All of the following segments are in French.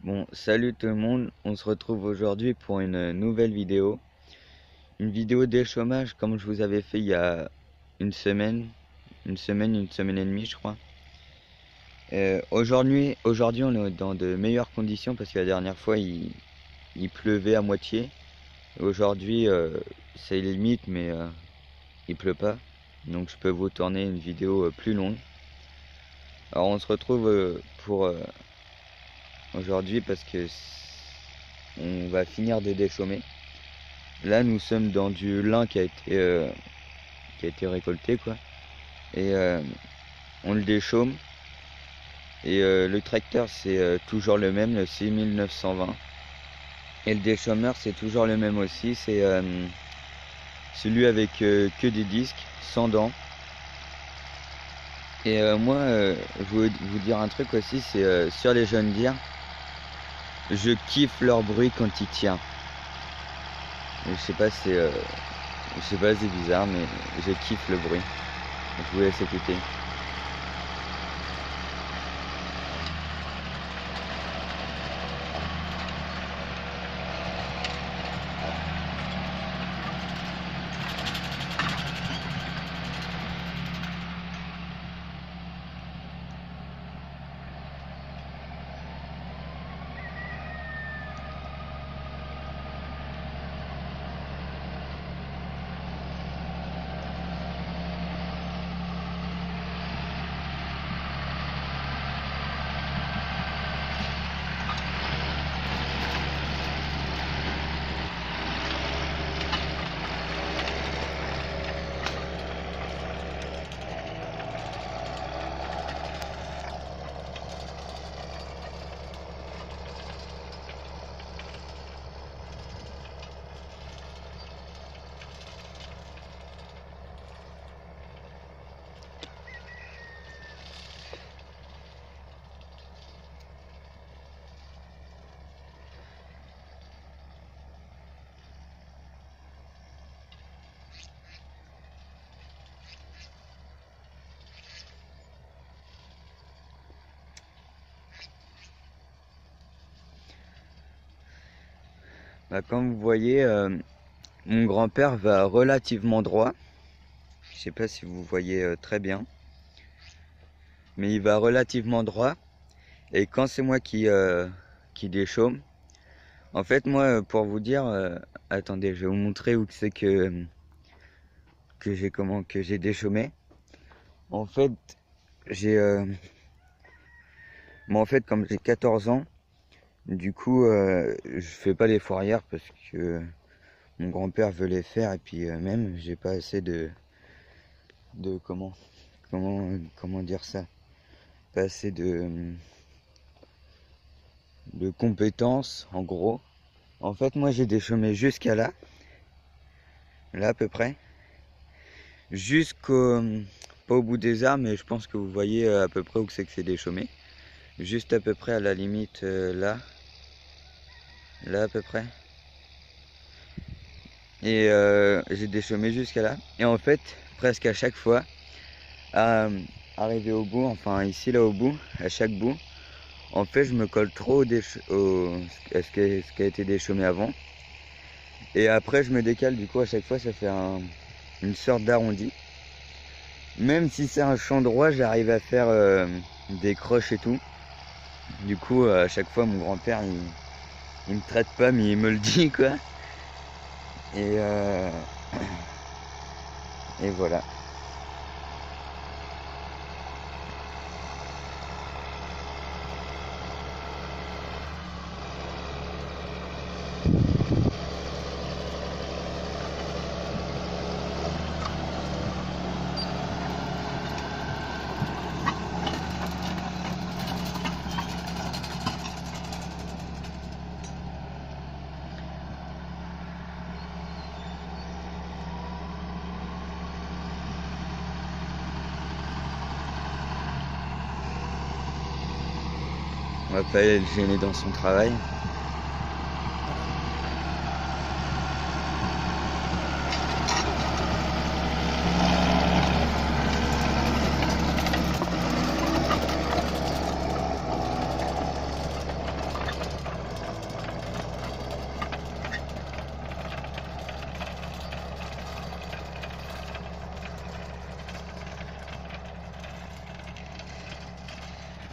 Bon, salut tout le monde, on se retrouve aujourd'hui pour une nouvelle vidéo. Une vidéo déchômage comme je vous avais fait il y a une semaine et demie je crois. Aujourd'hui on est dans de meilleures conditions parce que la dernière fois il pleuvait à moitié. Aujourd'hui c'est limite mais il pleut pas. Donc je peux vous tourner une vidéo plus longue. Alors on se retrouve pour aujourd'hui parce que on va finir de déchaumer. Là, nous sommes dans du lin qui a été récolté, quoi. Et on le déchaume. Et le tracteur, c'est toujours le même, le 6920. Et le déchaumeur, c'est toujours le même aussi. C'est celui avec que des disques, sans dents. Et moi, je voulais vous dire un truc aussi, c'est sur les John Deere, je kiffe leur bruit quand ils tirent. Je sais pas, c'est bizarre, mais je kiffe le bruit. Je vous laisse écouter. Bah, comme vous voyez, mon grand-père va relativement droit. Je sais pas si vous voyez très bien, mais il va relativement droit. Et quand c'est moi qui déchaume, en fait moi pour vous dire, attendez, je vais vous montrer où c'est que j'ai déchaumé. En fait, j'ai moi en fait comme j'ai 14 ans, du coup je fais pas les fourrières parce que mon grand-père veut les faire et puis même j'ai pas assez de comment dire ça, pas assez de compétences en gros. En fait moi j'ai déchaumé jusqu'à là à peu près, jusqu'au pas au bout des arbres, mais je pense que vous voyez à peu près où c'est que c'est déchaumé, juste à peu près à la limite là à peu près. Et j'ai déchaumé jusqu'à là et en fait presque à chaque fois arrivé au bout, enfin ici là au bout, à chaque bout, en fait je me colle trop à ce qui a été déchaumé avant. Et après je me décale, du coup à chaque fois ça fait une sorte d'arrondi. Même si c'est un champ droit, j'arrive à faire des croches et tout. Du coup à chaque fois mon grand-père il me traite pas mais il me le dit quoi. Et, et voilà. On va pas aller le gêner dans son travail.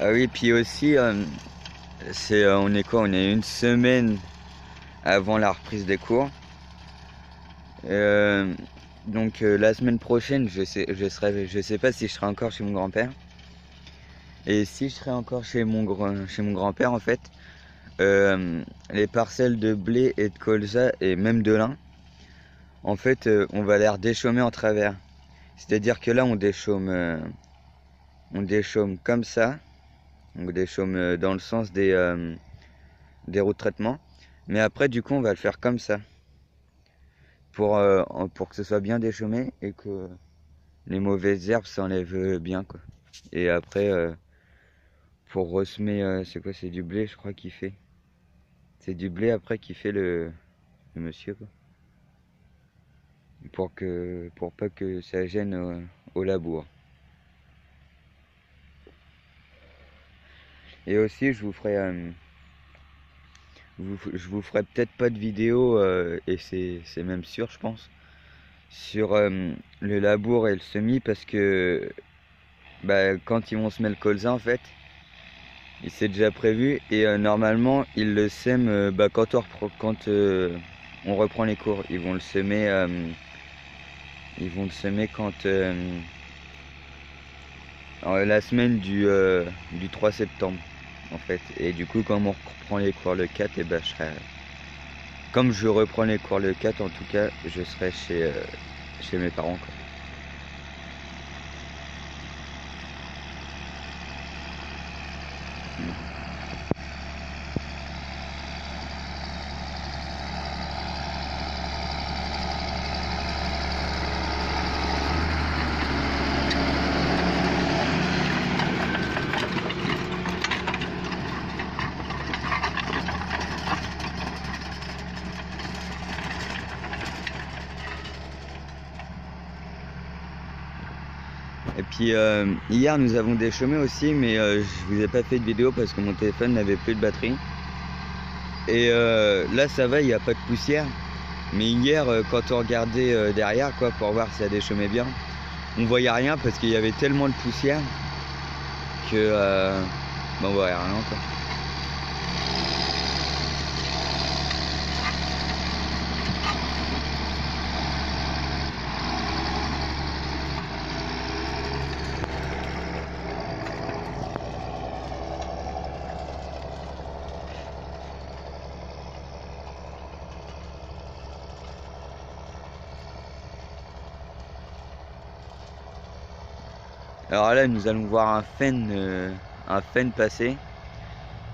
Ah oui, puis aussi, on est quoi? On est une semaine avant la reprise des cours. Donc la semaine prochaine, je sais pas si je serai encore chez mon grand-père. Et si je serai encore chez mon grand-père, en fait, les parcelles de blé et de colza et même de lin, en fait, on va les déchaumer en travers. C'est-à-dire que là, on déchaume comme ça. On déchaume dans le sens des roues de traitement. Mais après, du coup, on va le faire comme ça. Pour que ce soit bien déchaumé et que les mauvaises herbes s'enlèvent bien, quoi. Et après, pour ressemer, c'est quoi? C'est du blé, je crois, qu'il fait. C'est du blé après qui fait le monsieur, quoi. Pour pas que ça gêne au labour. Et aussi, je vous ferai peut-être pas de vidéo, et c'est même sûr, je pense, sur le labour et le semis, parce que bah, quand ils vont semer le colza, en fait, c'est déjà prévu, et normalement, ils le sèment bah, quand on reprend les cours. Ils vont le semer quand la semaine du 3 septembre, en fait. Et du coup, comme on reprend les cours le 4, et ben, comme je reprends les cours le 4, en tout cas, je serai chez mes parents, quoi. Et puis hier nous avons déchaumé aussi, mais je vous ai pas fait de vidéo parce que mon téléphone n'avait plus de batterie. Et là ça va, il n'y a pas de poussière. Mais hier quand on regardait derrière, quoi, pour voir si ça déchaumait bien, on voyait rien parce qu'il y avait tellement de poussière que on voyait rien, quoi. Alors là nous allons voir un phène passer.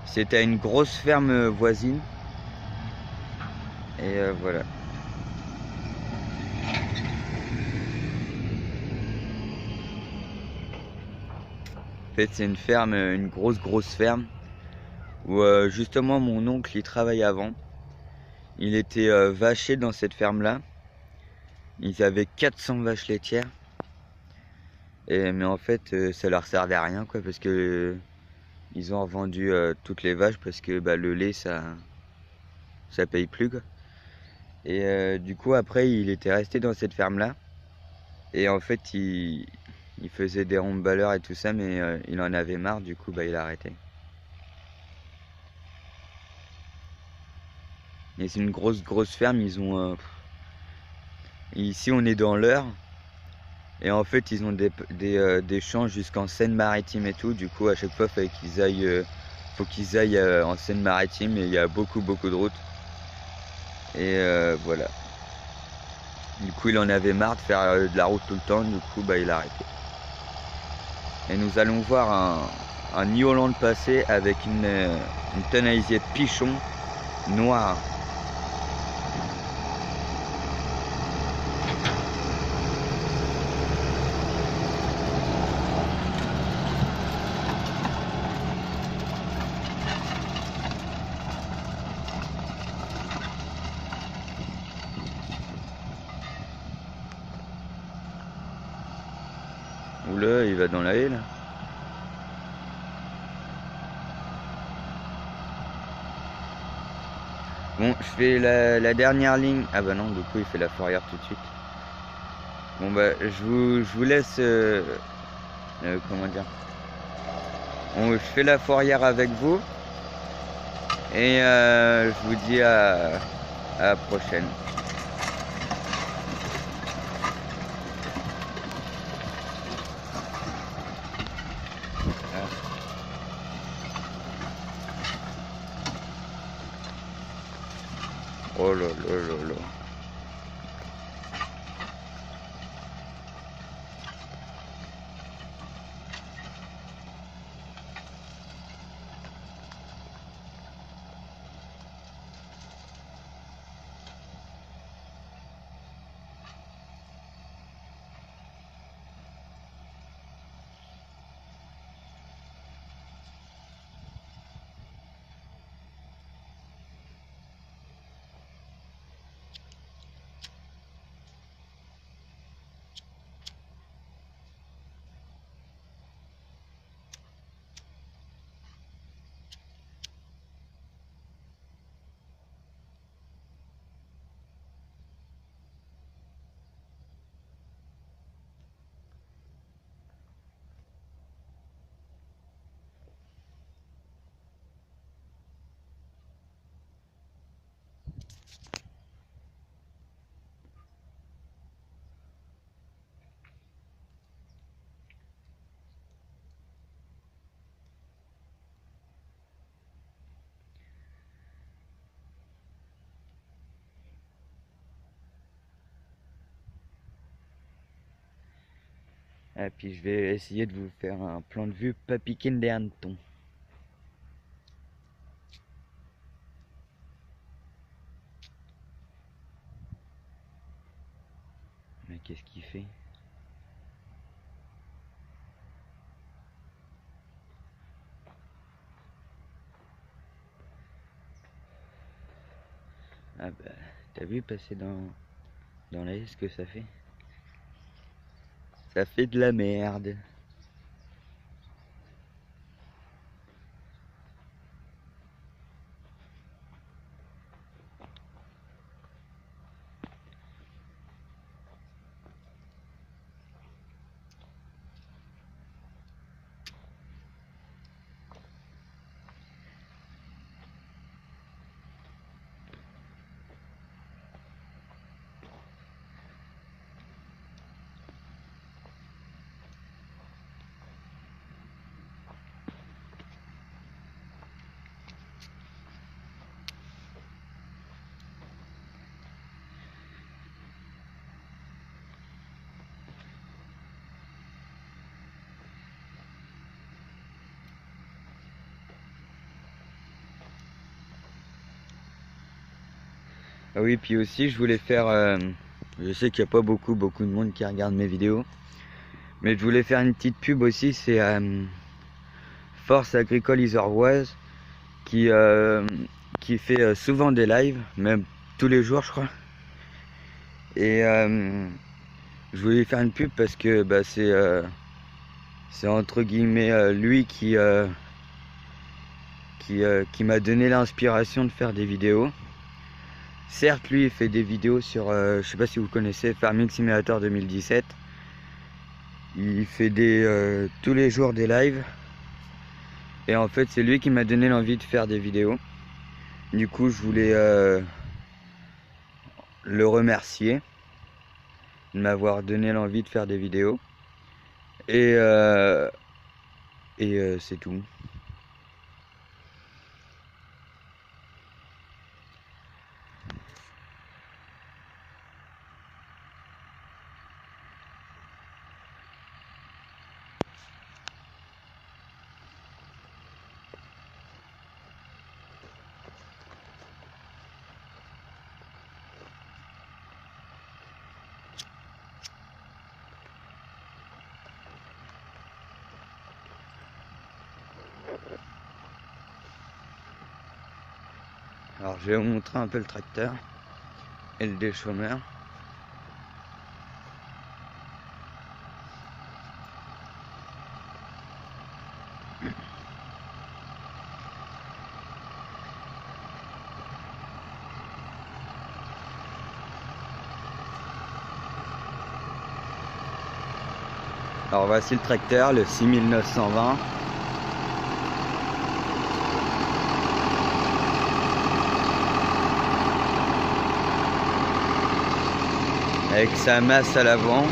C'était une grosse ferme voisine. Et voilà. En fait c'est une ferme, une grosse ferme, où justement mon oncle y travaillait avant. Il était vacher dans cette ferme là. Ils avaient 400 vaches laitières. Mais en fait ça leur servait à rien, quoi, parce que ils ont revendu toutes les vaches parce que bah, le lait ça paye plus, quoi. Et du coup après il était resté dans cette ferme là. Et en fait il faisait des ronds-balleurs et tout ça, mais il en avait marre, du coup bah, il a arrêté. Et c'est une grosse ferme. Ils ont ici on est dans l'Eure. Et en fait ils ont des champs jusqu'en Seine-Maritime et tout. Du coup à chaque fois faut qu'ils aillent en Seine-Maritime, et il y a beaucoup de routes. Et voilà. Du coup il en avait marre de faire de la route tout le temps. Du coup bah, il a arrêté. Et nous allons voir un New Holland passer avec une tonne à lisier de pichon noir. Oula, il va dans la haie là. Bon, je fais la dernière ligne. Ah bah non, du coup il fait la fourrière tout de suite. Bon bah je vous laisse comment dire, Je fais la fourrière avec vous. Et je vous dis à la prochaine. Oh là là là là. Et puis je vais essayer de vous faire un plan de vue pas piqué des hannetons. Mais qu'est-ce qu'il fait? Ah bah, t'as vu passer dans la haie ce que ça fait? Ça fait de la merde. Ah oui, puis aussi je voulais faire, je sais qu'il n'y a pas beaucoup de monde qui regarde mes vidéos, mais je voulais faire une petite pub aussi, c'est Force Agricole Isorroise qui fait souvent des lives, même tous les jours je crois. Et je voulais faire une pub parce que bah, c'est entre guillemets lui qui m'a donné l'inspiration de faire des vidéos. Certes, lui, il fait des vidéos sur, je sais pas si vous connaissez, Farming Simulator 2017. Il fait tous les jours des lives. Et en fait, c'est lui qui m'a donné l'envie de faire des vidéos. Du coup, je voulais le remercier de m'avoir donné l'envie de faire des vidéos. Et c'est tout. Alors je vais vous montrer un peu le tracteur et le déchômeur. Alors voici le tracteur, le 6920. avec sa masse à l'avant.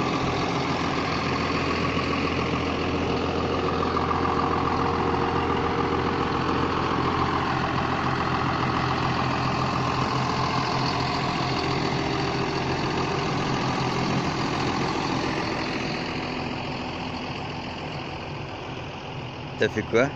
T'as fait quoi?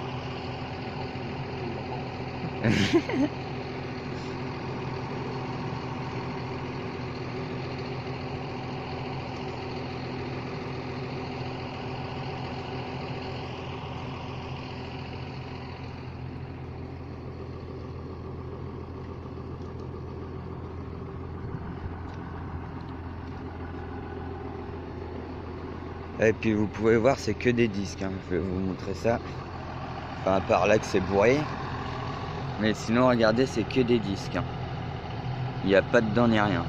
Et puis vous pouvez voir, c'est que des disques, hein. Je vais vous montrer ça. Enfin, à part là que c'est bourré. Mais sinon, regardez, c'est que des disques, hein. Il n'y a pas de dents ni rien.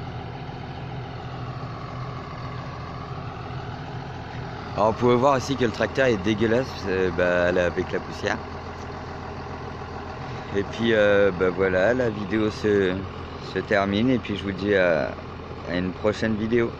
Alors vous pouvez voir aussi que le tracteur est dégueulasse là, avec la poussière. Et puis voilà, la vidéo se termine et puis je vous dis à une prochaine vidéo.